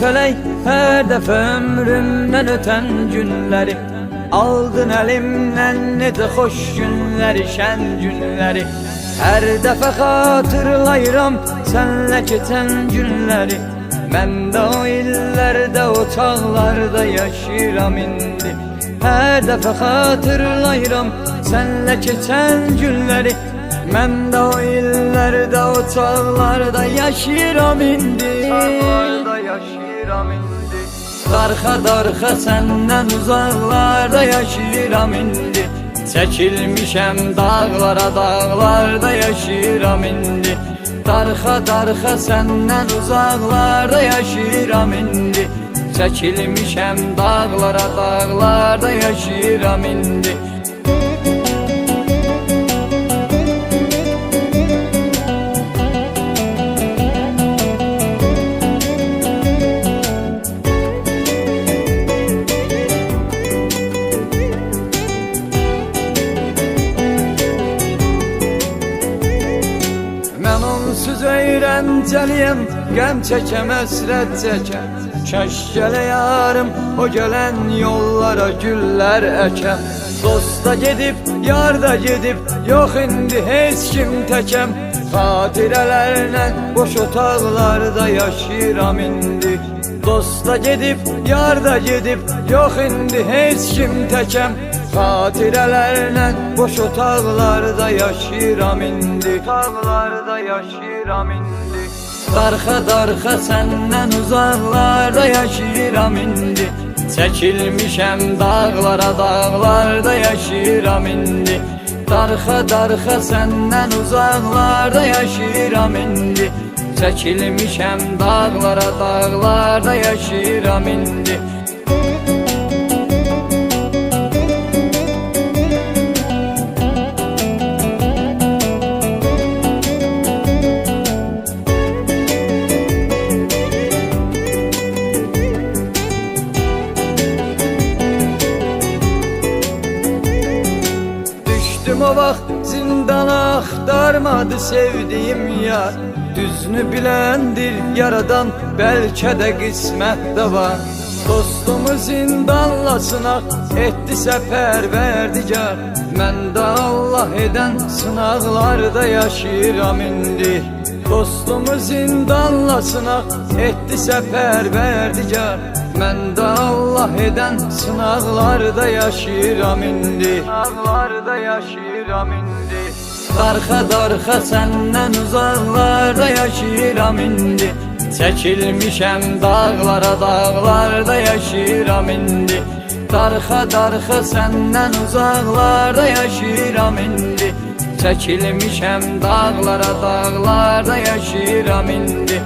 felek her defa ömrümden öten günleri. Aldın elimden ne de hoş günleri, şen günleri. Her defa hatırlayıram senle geçen günleri. Ben de o illerde, o çağlarda yaşayıram indi. Her defa hatırlayıram senle geçen günleri. Ben de o illerde, o çağlarda yaşayıram indi. Darxa darxa senden uzaklarda yaşayıram indi. Çekilmişem dağlara, dağlarda yaşayıram indi. Darxa darxa senden uzaklarda yaşayıram indi. Çekilmişem dağlara, dağlarda yaşayıram indi. Mən onsuz öyrəncəliyəm, qəm çəkəm, əsrət çəkəm. Kəş gələ yarım, o gələn yollara güllər əkəm. Dosta gedib, yar da gedib, yox indi heç kim təkəm. Xatirələrlə boş otaqlarda yaşayıram indi. Dosta gedib, yar da gedib, yox indi heç kim təkəm. Xatirələrlə boş otaqlarda yaşayıram indi. Otaqlarda yaşayıram indi. Darxa darxa səndən uzaqlarda yaşayıram indi. Çəkilmişəm dağlara, dağlarda yaşayıram indi. Darxa darxa səndən uzaqlarda yaşayıram indi. Çəkilmişəm dağlara, dağlarda yaşayıram indi. O vaxt zindana axtarmadı sevdiğim yar. Düzünü biləndir yaradan, bəlkə də qismətdə var. Dostumu zindanla sınaq etdisə pərverdigar. Mən də Allah edən sınaqlarda yaşayıram indi. Dostumu zindanla sınaq etdisə pərverdigar. Mən də Allah edən sınaqlarda yaşayıram indi. Sınaqlarda yaşayıram indi. Darxa darxa səndən uzaqlarda yaşayıram indi. Çəkilmişəm dağlara, dağlarda yaşayıram indi. Darxa darxa səndən uzaqlarda yaşayıram indi. Çəkilmişəm dağlara, dağlarda yaşayıram indi.